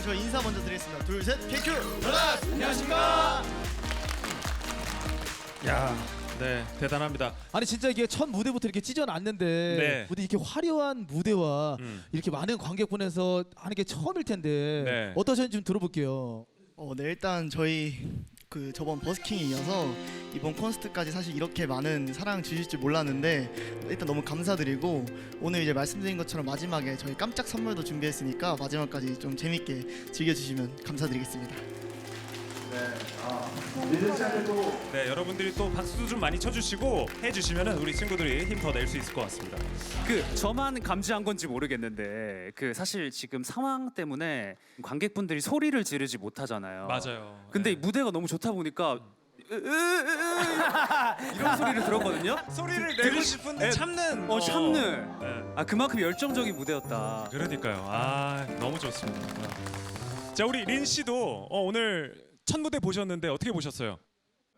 그럼 저 인사 먼저 드리겠습니다. 둘, 셋, KQ 브라더스 안녕하십니까. 야, 네 대단합니다. 아니 진짜 이게 첫 무대부터 이렇게 찢어놨는데 네. 무대 이렇게 화려한 무대와 이렇게 많은 관객분에서 하는 게 처음일 텐데 네. 어떠셨는지 좀 들어볼게요. 네, 일단 저희 그 저번 버스킹에 이어서 이번 콘서트까지 사실 이렇게 많은 사랑 주실 줄 몰랐는데 일단 너무 감사드리고 오늘 이제 말씀드린 것처럼 마지막에 저희 깜짝 선물도 준비했으니까 마지막까지 좀 재밌게 즐겨주시면 감사드리겠습니다. 네, 여러분들이 또 박수도 좀 많이 쳐주시고 해주시면은 우리 친구들이 힘 더 낼 수 있을 것 같습니다. 저만 감지한 건지 모르겠는데 사실 지금 상황 때문에 관객분들이 소리를 지르지 못하잖아요. 맞아요. 근데 이 무대가 너무 좋다 보니까 이런 소리를 들었거든요. 소리를 내고 싶은데 참는. 참는. 네. 그만큼 열정적인 무대였다. 그러니까요. 너무 좋습니다. 자, 우리 린 씨도 오늘 첫 무대 보셨는데 어떻게 보셨어요?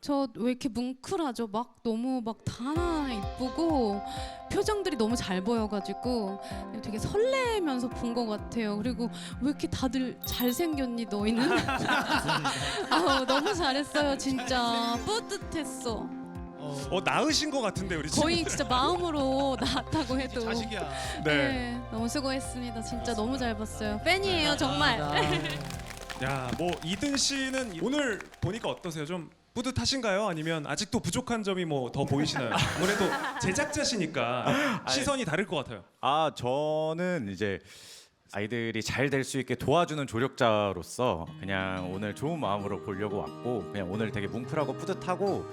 저 왜 이렇게 뭉클하죠? 막 너무 막 다 하나 이쁘고 표정들이 너무 잘 보여가지고 되게 설레면서 본 것 같아요. 그리고 왜 이렇게 다들 잘생겼니 너희는? 너무 잘했어요 진짜. 뿌듯했어. 나으신 것 같은데 우리 친구. 거의 진짜 마음으로 나왔다고 해도. 자식이야. 네, 너무 수고했습니다. 진짜 너무 잘 봤어요. 팬이에요 정말. 야, 뭐 이든 씨는 오늘 보니까 어떠세요? 좀 뿌듯하신가요? 아니면 아직도 부족한 점이 뭐 더 보이시나요? 아무래도 제작자시니까 시선이 다를 것 같아요. 저는 이제 아이들이 잘 될 수 있게 도와주는 조력자로서 그냥 오늘 좋은 마음으로 보려고 왔고 그냥 오늘 되게 뭉클하고 뿌듯하고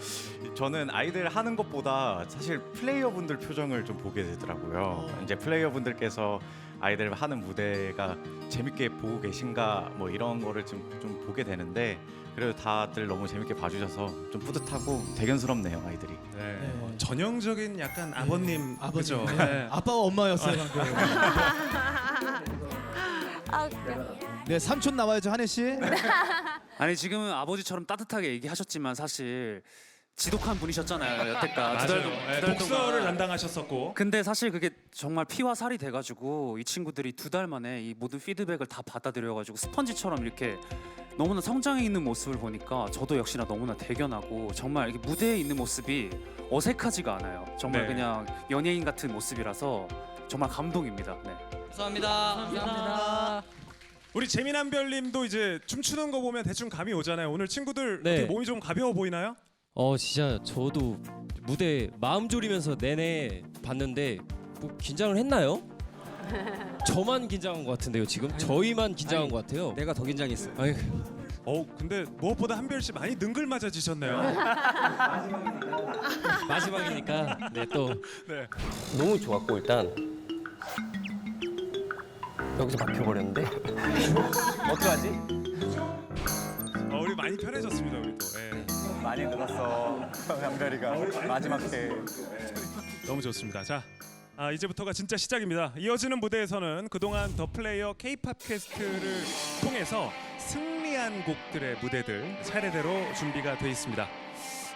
저는 아이들 하는 것보다 사실 플레이어분들 표정을 좀 보게 되더라고요. 이제 플레이어분들께서 아이들 하는 무대가 재밌게 보고 계신가 뭐 이런 거를 좀 보게 되는데 그래도 다들 너무 재밌게 봐주셔서 좀 뿌듯하고 대견스럽네요 아이들이. 네. 전형적인 약간 아버님 아버죠. 그죠? 네. 아빠와 엄마였어요 방금. 네, 삼촌 나와야죠 한혜 씨. 아니 지금은 아버지처럼 따뜻하게 얘기하셨지만 사실 지독한 분이셨잖아요 여태까지. 맞아요. 두 달 독서를 동안. 담당하셨었고. 근데 사실 그게 정말 피와 살이 돼가지고 이 친구들이 2달 만에 이 모든 피드백을 다 받아들여가지고 스펀지처럼 이렇게 너무나 성장해 있는 모습을 보니까 저도 역시나 너무나 대견하고 정말 이렇게 무대에 있는 모습이 어색하지가 않아요. 정말 네. 그냥 연예인 같은 모습이라서 정말 감동입니다. 네. 감사합니다. 우리 재미난 별님도 이제 춤추는 거 보면 대충 감이 오잖아요. 오늘 친구들 네. 어떻게 몸이 좀 가벼워 보이나요? 진짜 저도 무대 마음 졸이면서 내내 봤는데 뭐 긴장을 했나요? 저만 긴장한 것 같은데요 지금? 저희만 긴장한 것 같아요. 내가 더 긴장했어. 아니, 근데 무엇보다 한별 씨 많이 능글맞아지셨네요. 마지막이니까 또 네. 너무 좋았고 일단 여기서 막혀버렸는데 어떡하지? 우리 많이 편해졌습니다 우리도. 예. 많이 늘었어 양별이가 마지막 때. 너무 좋습니다. 자, 이제부터가 진짜 시작입니다. 이어지는 무대에서는 그동안 더 플레이어 K-팝 퀘스트를 통해서 승리한 곡들의 무대들 차례대로 준비가 돼 있습니다.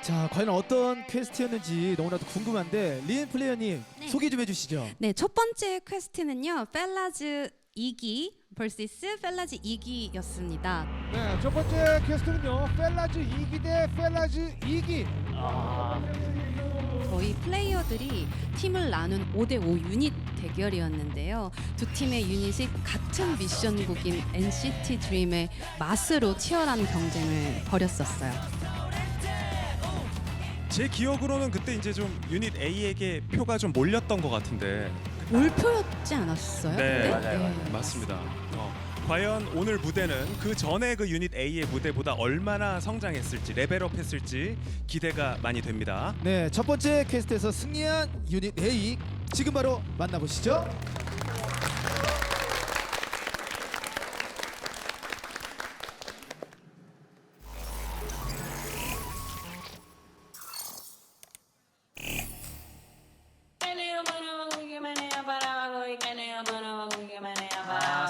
자, 과연 어떤 퀘스트였는지 너무나도 궁금한데 린 플레이어님 네. 소개 좀 해주시죠. 네, 첫 번째 퀘스트는요. 펠라즈 2기 vs 펠라즈 2기였습니다. 네, 첫 번째 퀘스트는요. 펠라즈 2기 대 펠라즈 2기. 저희 플레이어들이 팀을 나눈 5대5 유닛 대결이었는데요. 두 팀의 유닛이 같은 미션곡인 NCT DREAM의 맛으로 치열한 경쟁을 벌였었어요. 제 기억으로는 그때 이제 좀 유닛 A에게 표가 좀 몰렸던 것 같은데. 올표였지 않았어요? 네, 그때? 맞아요. 맞습니다. 과연 오늘 무대는 그 전에 그 유닛 A의 무대보다 얼마나 성장했을지 레벨업했을지 기대가 많이 됩니다. 네, 첫 번째 퀘스트에서 승리한 유닛 A 지금 바로 만나보시죠.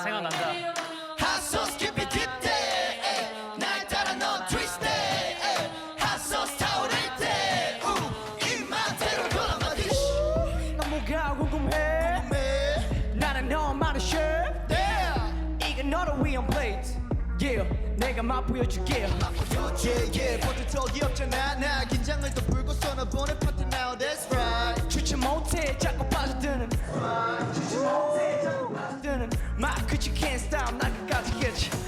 생각난다. 뭐가 궁금해? 나는 너만의 쉐프. 이건 너를 위한 플레이트. yeah 내가 맛보여줄게 버튼 적이 없잖아 나 긴장을 더 풀고 쏘나보는 파트 now that's right 주체 못해 자꾸 빠져드는 막 그치 can't stop 날 끝까지 get you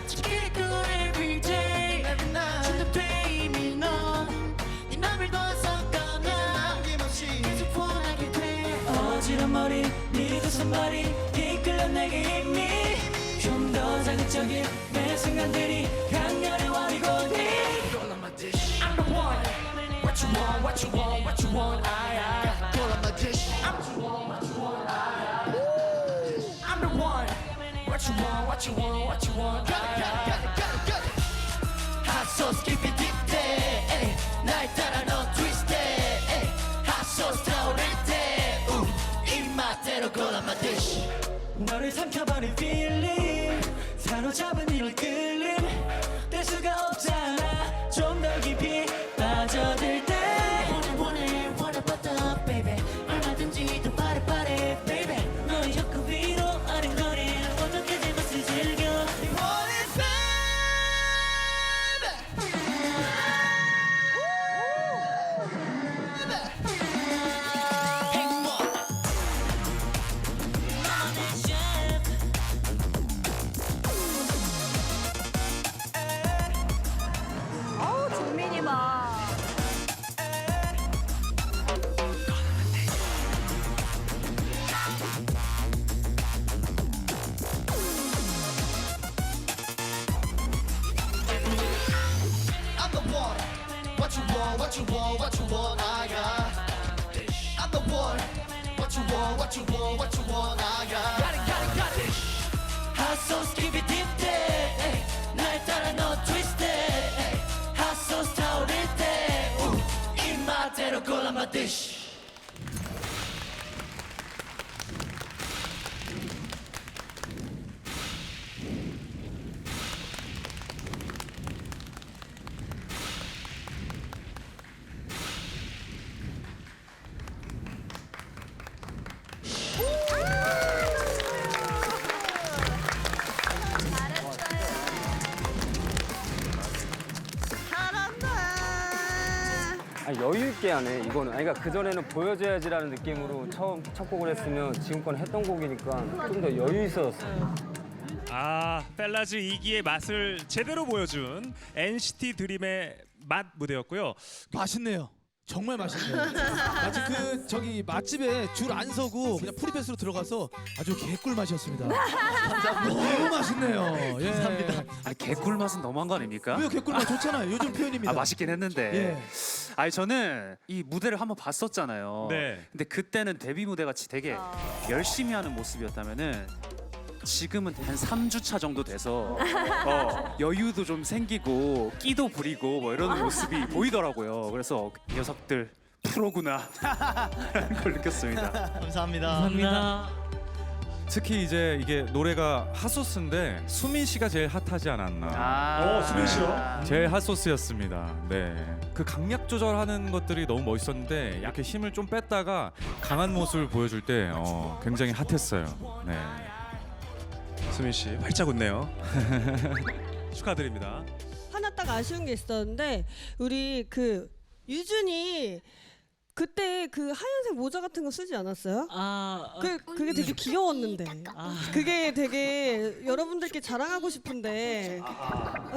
Keep going every day every night 중독돼 이미 넌네 맘을 더 섞어놔 남김없이 계속 원하게 돼 어지러운 머리 네가 somebody 이끌려 내게 이미 좀 더 자극적인 내 순간들이 강렬해버리고 Roll on my dish I'm the one What you want, what you want, what you want I Roll on my dish I'm the one, what you want I'm the one What you want, what you want, what you want Hot sauce keep it deep there 날 따라 넌 twist it Hot sauce 타오를 때 입맛대로 Roll on my dish 너를 삼켜버린 feeling 사로잡은 이런 끌림 뗄 수가 없잖아 좀 더 깊이 빠져들 때 원해 wanna baby 얼마든지 더 빠르 baby 너의 혀끝 위로 아른거리는 어떻게 내 맛을 즐겨 want it 어우 진민이 봐. I'm the one What you want, what you want, what you want I got I'm the one What you want, what you want, what you want I got Hot sauce keep it deep there 날 따라 너 twist it Hot sauce 타오를 때 입맛대로 골라 my dish 여유 있게 하네 이거는. 아니, 그러니까 그 전에는 보여줘야지라는 느낌으로 첫 곡을 했으면 지금껏 했던 곡이니까 좀 더 여유 있었어요. 아, 펠라즈 2기의 맛을 제대로 보여준 NCT 드림의 맛 무대였고요. 맛있네요. 정말 맛있네요. 마치 그 저기 맛집에 줄 안 서고 그냥 프리패스로 들어가서 아주 개꿀 맛이었습니다. 너무 맛있네요. 예. 감사합니다. 아니 개꿀 맛은 너무한 거 아닙니까? 왜요? 개꿀 맛 좋잖아요. 요즘 표현입니다. 아 맛있긴 했는데. 예. 아니 저는 이 무대를 한번 봤었잖아요. 네. 근데 그때는 데뷔 무대 같이 되게 열심히 하는 모습이었다면은 지금은 한 3주차 정도 돼서 여유도 좀 생기고 끼도 부리고 뭐 이런 모습이 보이더라고요. 그래서 녀석들 프로구나 라는 걸 느꼈습니다. 감사합니다. 특히 이제 이게 노래가 핫소스인데 수민 씨가 제일 핫하지 않았나. 수민 씨요? 제일 핫소스였습니다. 네. 그 강약 조절하는 것들이 너무 멋있었는데 이렇게 힘을 좀 뺐다가 강한 모습을 보여줄 때 굉장히 핫했어요. 네. 수민 씨 활짝 웃네요. 축하드립니다. 하나 딱 아쉬운 게 있었는데 우리 그 유준이 그때 그 하얀색 모자 같은 거 쓰지 않았어요? 그게 되게 귀여웠는데 그게 되게 여러분들께 자랑하고 싶은데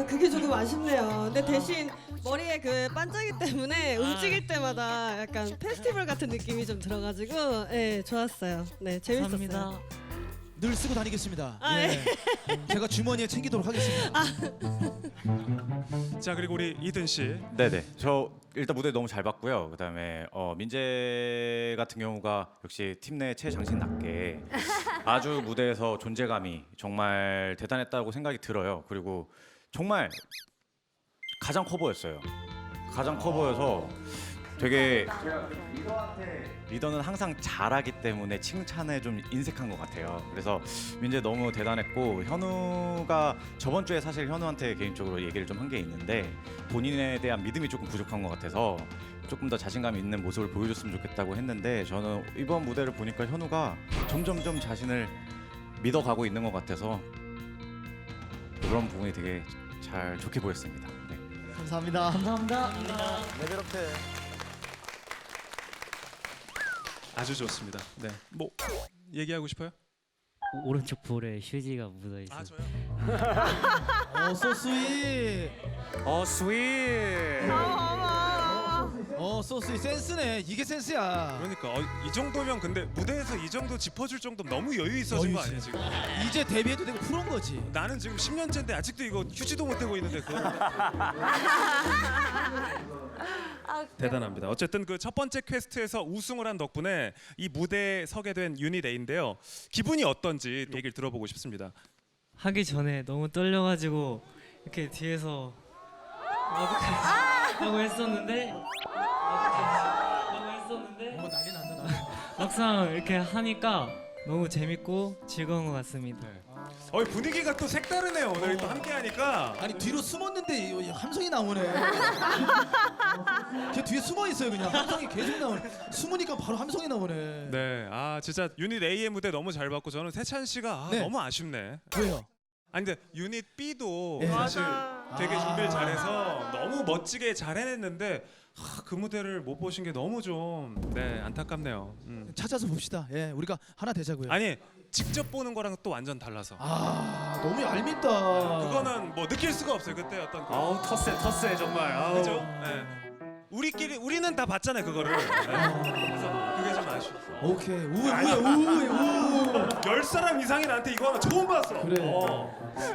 그게 조금 아쉽네요. 근데 대신 머리에 그 반짝이 때문에 움직일 때마다 약간 페스티벌 같은 느낌이 좀 들어가지고 네, 좋았어요. 네, 재밌었어요. 늘 쓰고 다니겠습니다. 네. 제가 주머니에 챙기도록 하겠습니다. 자, 그리고 우리 이든 씨. 네네. 저 일단 무대 너무 잘 봤고요. 그다음에 민재 같은 경우가 역시 팀 내 최장신답게 아주 무대에서 존재감이 정말 대단했다고 생각이 들어요. 그리고 정말 가장 커 보였어요. 가장 커 보여서 되게 리더는 항상 잘하기 때문에 칭찬에 좀 인색한 것 같아요. 그래서 민재 너무 대단했고 현우가 저번 주에 사실 현우한테 개인적으로 얘기를 좀 한 게 있는데 본인에 대한 믿음이 조금 부족한 것 같아서 조금 더 자신감 있는 모습을 보여줬으면 좋겠다고 했는데 저는 이번 무대를 보니까 현우가 점점점 자신을 믿어가고 있는 것 같아서 그런 부분이 되게 잘 좋게 보였습니다. 네. 감사합니다. 레벨업해. 아주 좋습니다. 네. 뭐 얘기하고 싶어요? 오른쪽 볼에 휴지가 묻어 있어. 아 저요? so sweet. 스윗. so sweet. 센스네. 이게 센스야. 그러니까 이 정도면 근데 무대에서 이 정도 짚어줄 정도면 너무 여유 있어진 거 아니야 지금? 이제 데뷔해도 되고 프로인 거지. 나는 지금 10년째인데 아직도 이거 휴지도 못 대고 있는데 그거 대단합니다. 어쨌든 그 첫 번째 퀘스트에서 우승을 한 덕분에 이 무대에 서게 된 유닛 A인데요. 기분이 어떤지 또 얘기를 들어보고 싶습니다. 하기 전에 너무 떨려가지고 이렇게 뒤에서 하고 했었는데 난리 난다. 막상 이렇게 하니까 너무 재밌고 즐거운 것 같습니다. 분위기가 또 색다르네요. 오늘 또 함께 하니까. 아니 뒤로 숨었는데 함성이 나오네. 걔 뒤에 숨어 있어요 그냥. 함성이 계속 나오네. 숨으니까 바로 함성이 나오네. 네, 진짜 유닛 A의 무대 너무 잘 봤고 저는 세찬 씨가 네. 너무 아쉽네. 왜요? 아니 근데 유닛 B도 네. 사실 되게 준비를 잘해서 너무 멋지게 잘 해냈는데 그 무대를 못 보신 게 너무 좀 안타깝네요. 찾아서 봅시다. 예, 우리가 하나 되자고요. 아니 직접 보는 거랑 또 완전 달라서. 너무 얄밉다. 그거는 뭐 느낄 수가 없어요. 그때 어떤 터세 정말. 그죠? 네. 우리는 다 봤잖아요 그거를. 그래서 그게 좀 아쉬워. 오케이. 우회. 10사람 이상이 나한테 이거 하면 처음 봤어. 그래.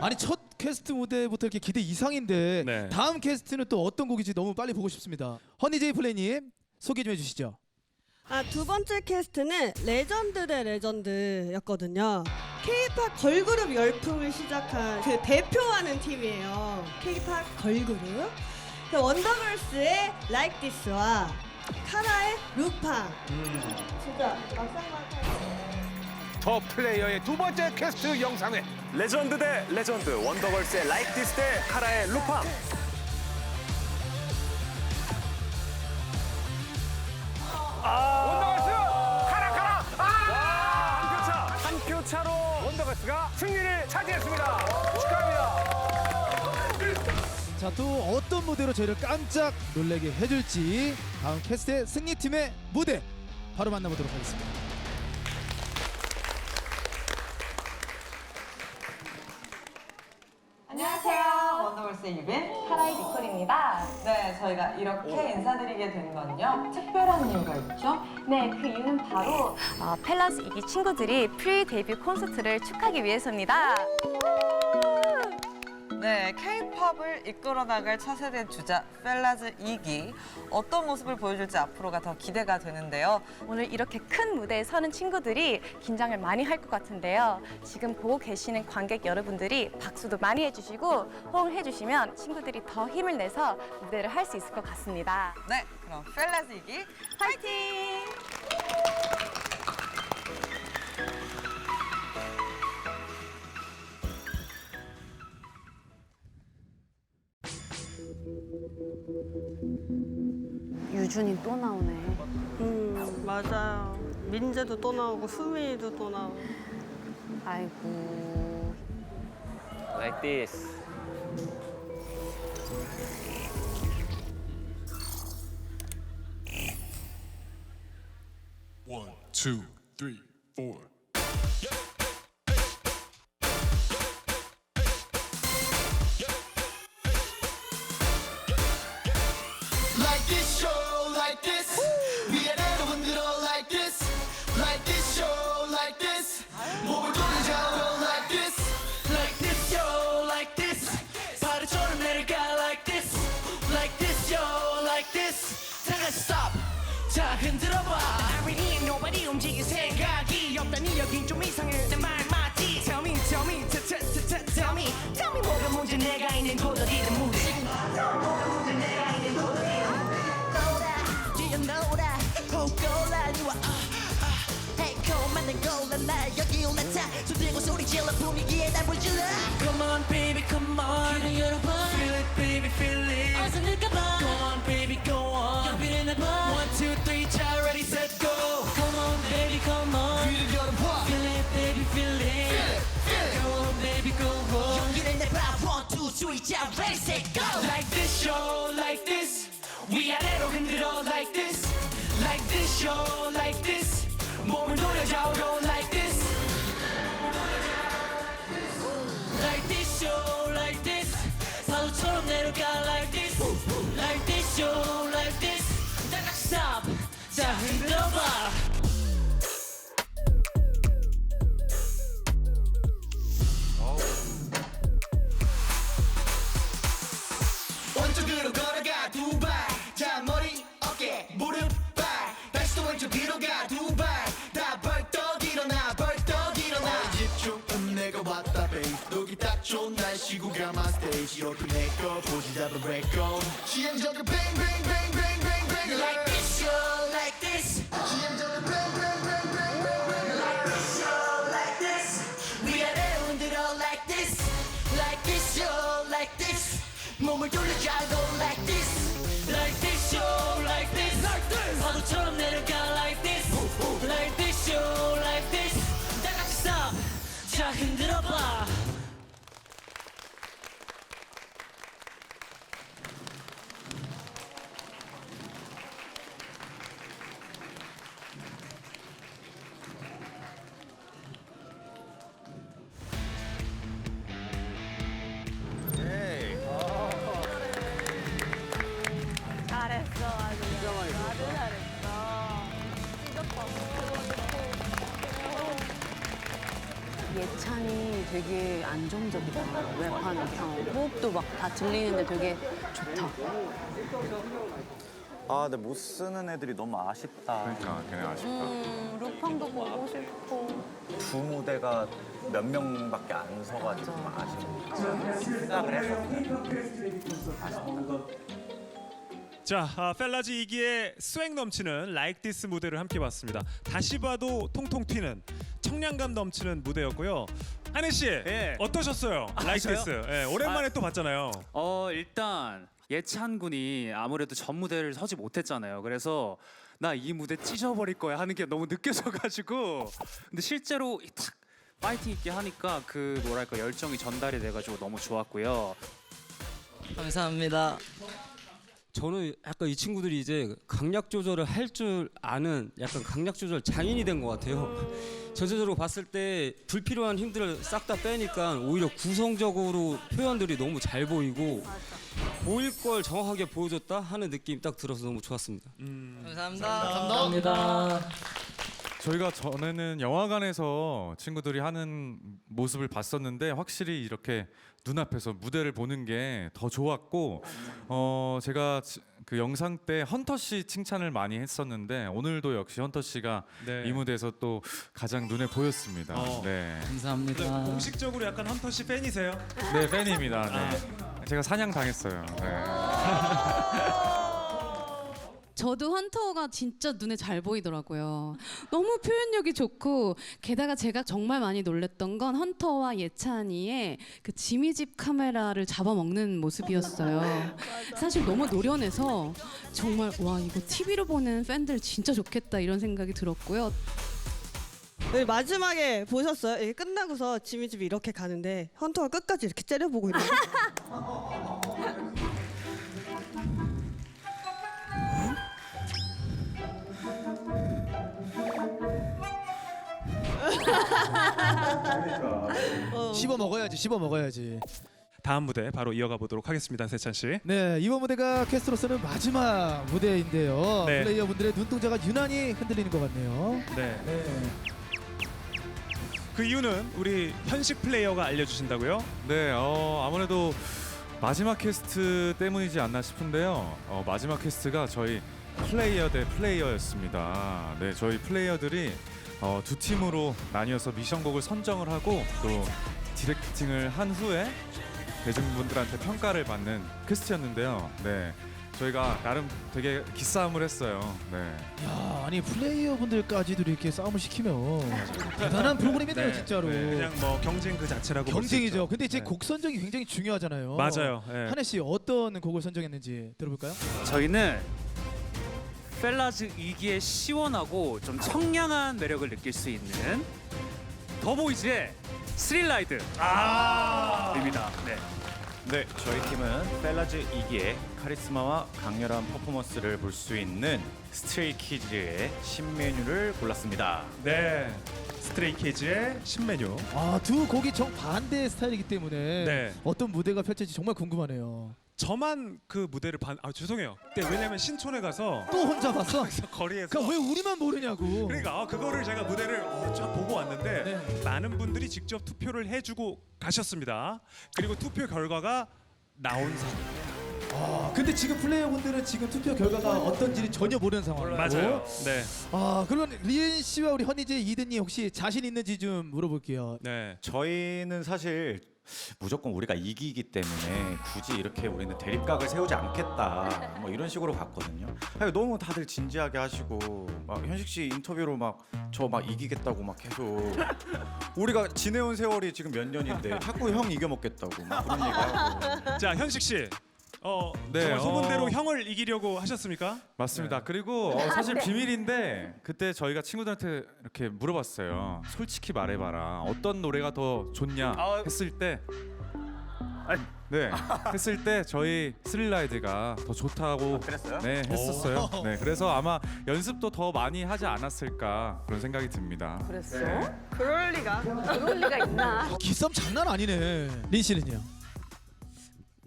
아니 첫 퀘스트 무대부터 이렇게 기대 이상인데 네. 다음 퀘스트는 또 어떤 곡인지 너무 빨리 보고 싶습니다. 허니제이 플레이님 소개 좀 해주시죠. 두 번째 캐스트는 레전드 대 레전드였거든요. K-팝 걸그룹 열풍을 시작한 그 대표하는 팀이에요. K-팝 걸그룹. 그 원더걸스의 Like This와 카라의 루팡. 진짜 더 플레이어의 두 번째 퀘스트 영상회. 레전드 대 레전드. 원더걸스의 Like This 대 카라의 루팡. 원더걸스 카라. 한 표 차로 원더걸스가 승리를 차지했습니다. 축하합니다. 자, 또 어떤 무대로 저희를 깜짝 놀라게 해줄지 다음 캐스트의 승리팀의 무대 바로 만나보도록 하겠습니다. 안녕하세요. 원더걸스의 유빈, 카라의 니콜입니다. 네, 저희가 이렇게 인사드리게 된 건요. 특별한 이유가 있죠? 네, 그 이유는 바로 펠라스 이기 친구들이 프리 데뷔 콘서트를 축하하기 위해서입니다. 네, K-팝을 이끌어 나갈 차세대 주자 펠라즈 2기 어떤 모습을 보여줄지 앞으로가 더 기대가 되는데요. 오늘 이렇게 큰 무대에 서는 친구들이 긴장을 많이 할 것 같은데요. 지금 보고 계시는 관객 여러분들이 박수도 많이 해주시고 호응을 해주시면 친구들이 더 힘을 내서 무대를 할 수 있을 것 같습니다. 네, 그럼 펠라즈 2기 화이팅! 유준이 또 나오네. 맞아요. 민재도 또 나오고 수민이도 또 나오고. 아이고. Like this. One, two, three, four. Like this show, like this. 위아래로 흔들어 like this. Like this show, like this. 몸을 돌리자 like this. Like this show, like this. 바로처럼 내려가 like this. Like this show, like this. 다 같이 stop. 자 흔들어봐. I really nobody 움직일 생각이 없다니 여긴 좀 이상해. 내 말 맞지? Tell me, tell me, tell me. Tell me 뭐가 문제 내가 있는 곳 어디든 무대. 뭐가 문제 내가 있는 곳 어디든 뛰어놀아 호골라니와 해코만한 골라 날 여기 올라타 손 들고 소리 질러 분위기에 날 불질러 Come on baby come on 귀를 열어봐 Feel it baby feel it 어서 느껴봐 Go on baby go on 연비를 내봐 1, 2, 3 자 ready set go Come on baby come on 귀를 열어봐 Feel it baby feel it Go on baby go on 연기를 내봐 set, go. Like this, yo, like this. 위아래로 흔들어 like this. Like this, yo, like this. 몸을 돌려줘, like this. Like this, yo, like this. 파도처럼 내려가 like this. Like this, yo, like this. 딱딱 stop. 자, 흔들어봐. 오른쪽으로 걸어가 두 발. 자, 머리, 어깨, 무릎, 발. 다시 또 왼쪽으로 가 두 발. 다 벌떡 일어나, 벌떡 일어나. 집중은 내가 왔다 베이스 녹이 딱 좋은 날 쉬고 가마 스테이지 이렇게 내꺼 보지 잡은 레코 시행적으로 bang bang bang bang bang bang like this yo like this 시행적으로 bang bang bang bang bang bang like this yo like this 위아래로 흔들어 like this yo like this 몸을 돌려가고 like this yo like this 파도처럼 내려가 like this yo like this 다 같이 stop 자 흔들어봐. 잘했어, 아주 잘했어. 예찬이 되게 안정적이다. 랩하는 호흡도 막 다 들리는데 되게 좋다. 아, 근데 못 쓰는 애들이 너무 아쉽다. 그러니까 걔네 아쉽다. 루팡도 보고 싶고. 두 무대가 몇 명밖에 안 서가지고 좀 아쉽다. 생각을 했었는데. 자, 펠라즈 2기의 스웩 넘치는 Like This 무대를 함께 봤습니다. 다시 봐도 통통 튀는 청량감 넘치는 무대였고요. 한혜 씨, 어떠셨어요? Like 저요? This. 예, 오랜만에 또 봤잖아요. 일단 예찬 군이 아무래도 전 무대를 서지 못했잖아요. 그래서 나 이 무대 찢어버릴 거야 하는 게 너무 느껴져가지고 근데 실제로 탁 파이팅 있게 하니까 그 뭐랄까 열정이 전달이 돼가지고 너무 좋았고요. 감사합니다. 저는 약간 이 친구들이 이제 강약 조절을 할 줄 아는 약간 강약 조절 장인이 된 것 같아요. 전체적으로 봤을 때 불필요한 힘들을 싹 다 빼니까 오히려 구성적으로 표현들이 너무 잘 보이고 보일 걸 정확하게 보여줬다 하는 느낌이 딱 들어서 너무 좋았습니다. 감사합니다. 저희가 전에는 영화관에서 친구들이 하는 모습을 봤었는데 확실히 이렇게 눈앞에서 무대를 보는 게 더 좋았고 제가 그 영상 때 헌터 씨 칭찬을 많이 했었는데 오늘도 역시 헌터 씨가 네. 이 무대에서 또 가장 눈에 보였습니다. 네. 감사합니다. 공식적으로 약간 헌터 씨 팬이세요? 네, 팬입니다. 네. 제가 사냥 당했어요. 네. 저도 헌터가 진짜 눈에 잘 보이더라고요. 너무 표현력이 좋고 게다가 제가 정말 많이 놀랬던 건 헌터와 예찬이의 그 지미집 카메라를 잡아먹는 모습이었어요. 사실 너무 노련해서 정말 와 이거 TV로 보는 팬들 진짜 좋겠다 이런 생각이 들었고요. 네, 마지막에 보셨어요? 이게 끝나고서 지미집이 이렇게 가는데 헌터가 끝까지 이렇게 째려보고 있는 거. 씹어 먹어야지, 씹어 먹어야지. 다음 무대 바로 이어가 보도록 하겠습니다, 세찬 씨. 네, 이번 무대가 캐스트로서는 마지막 무대인데요. 네. 플레이어분들의 눈동자가 유난히 흔들리는 것 같네요. 네. 네. 그 이유는 우리 현식 플레이어가 알려주신다고요? 네, 아무래도 마지막 캐스트 때문이지 않나 싶은데요. 마지막 캐스트가 저희 플레이어 대 플레이어였습니다. 네, 저희 플레이어들이 두 팀으로 나뉘어서 미션곡을 선정을 하고 또 디렉팅을 한 후에 대중분들한테 평가를 받는 퀘스트였는데요. 네, 저희가 나름 되게 기싸움을 했어요. 네. 야, 아니 플레이어분들까지도 이렇게 싸움을 시키면 대단한 프로그램이네요, 네, 진짜로. 네, 그냥 뭐 경쟁 그 자체라고 볼수 경쟁이죠. 있죠. 근데 이제 네. 곡 선정이 굉장히 중요하잖아요. 맞아요. 네. 한혜 씨 어떤 곡을 선정했는지 들어볼까요? 저희는 펠라즈 2기의 시원하고 좀 청량한 매력을 느낄 수 있는 더보이즈의 스릴라이드 입니다. 네. 네, 저희 팀은 펠라즈 2기의 카리스마와 강렬한 퍼포먼스를 볼 수 있는 스트레이키즈의 신메뉴를 골랐습니다. 네, 스트레이키즈의 신메뉴. 두 곡이 정반대의 스타일이기 때문에 네. 어떤 무대가 펼쳐질지 정말 궁금하네요. 저만 그 무대를 죄송해요. 네, 왜냐면 신촌에 가서 또 혼자 봤어? 거리에서 그러니까 왜 우리만 모르냐고. 그러니까 그거를 제가 무대를 쫙 보고 왔는데 네. 많은 분들이 직접 투표를 해주고 가셨습니다. 그리고 투표 결과가 나온 상황. 근데 지금 플레이어분들은 지금 투표 결과가 어떤지 전혀 모르는 상황이고. 맞아요. 네. 그러면 리은 씨와 우리 허니제 이든님 혹시 자신 있는지 좀 물어볼게요. 네. 저희는 사실 무조건 우리가 이기기 때문에 굳이 이렇게 우리는 대립각을 세우지 않겠다 뭐 이런 식으로 갔거든요. 아니, 너무 다들 진지하게 하시고 막 현식 씨 인터뷰로 막 저 막 이기겠다고 막 계속 우리가 지내온 세월이 지금 몇 년인데 자꾸 형 이겨먹겠다고 막 그런 얘기하고. 자, 현식 씨. 네, 정말 소문대로 형을 이기려고 하셨습니까? 맞습니다. 그리고 사실 비밀인데 그때 저희가 친구들한테 이렇게 물어봤어요. 솔직히 말해봐라. 어떤 노래가 더 좋냐 했을 때 했을 때 저희 스릴라이드가 더 좋다고 그랬어요? 네, 했었어요. 네, 그래서 아마 연습도 더 많이 하지 않았을까 그런 생각이 듭니다. 그랬어? 그럴 리가 있나? 기싸움 장난 아니네. 린 씨는요?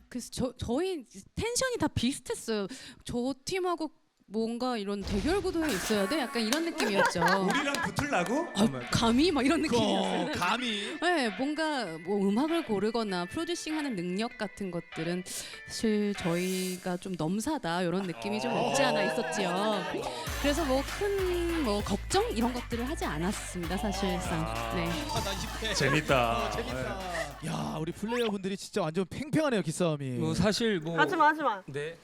그래서 저희 텐션이 다 비슷했어요. 저 팀하고 뭔가 이런 대결 구도에 있어야 돼? 약간 이런 느낌이었죠. 우리랑 붙으려고? 감히 막 이런 느낌이었어요. 감히? 네, 뭔가 뭐 음악을 고르거나 프로듀싱하는 능력 같은 것들은 사실 저희가 좀 넘사다 이런 느낌이 좀 없지 않아 있었지요. 그래서 뭐 큰 걱정 이런 것들을 하지 않았습니다, 사실상. 네. 재밌다. 야, 우리 플레이어분들이 진짜 완전 팽팽하네요, 기싸움이. 사실 하지마. 네.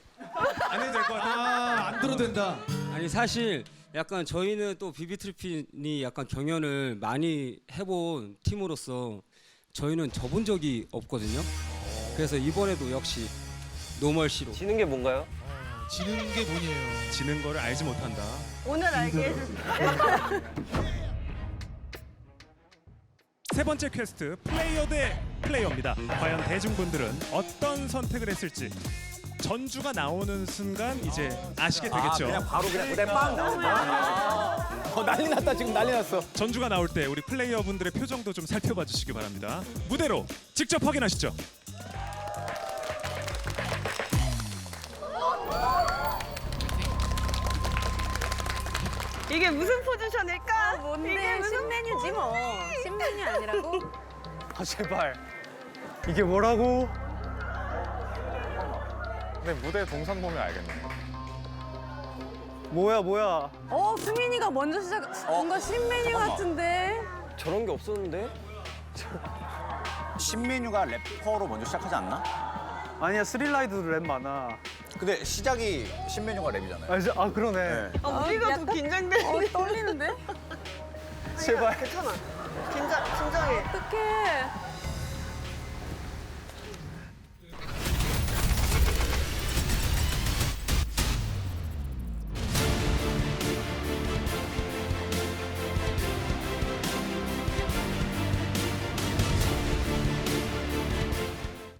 안 해도 될 것 같아. 안 들어도 된다. 아니 사실 약간 저희는 또 비비트리핀이 약간 경연을 많이 해본 팀으로서 저희는 져본 적이 없거든요. 그래서 이번에도 역시 노멀씨로. 지는 게 뭔가요? 지는 게 뭐니에요? 지는 거를 알지 못한다. 오늘 알게 해주세요. 세 번째 퀘스트 플레이어 대 플레이어입니다. 과연 대중분들은 어떤 선택을 했을지 전주가 나오는 순간 이제 아시게 되겠죠. 그냥 바로 무대 빵 나온다. 난리 났다 지금 난리 났어. 전주가 나올 때 우리 플레이어분들의 표정도 좀 살펴봐 주시기 바랍니다. 무대로 직접 확인하시죠. 이게 무슨 포지션일까? 뭔데? 신메뉴지 뭐. 신메뉴 아니라고? 제발. 이게 뭐라고? 근데 무대 동상 보면 알겠네. 뭐야? 수민이가 먼저 시작한 거 신메뉴 같은데? 저런 게 없었는데? 신메뉴가 래퍼로 먼저 시작하지 않나? 아니야 스릴라이드도 랩 많아. 근데 시작이 신메뉴가 랩이잖아요. 그러네. 우리가 더 긴장되는데. 떨리는데? 제발. 괜찮아. 진정해. 어떡해.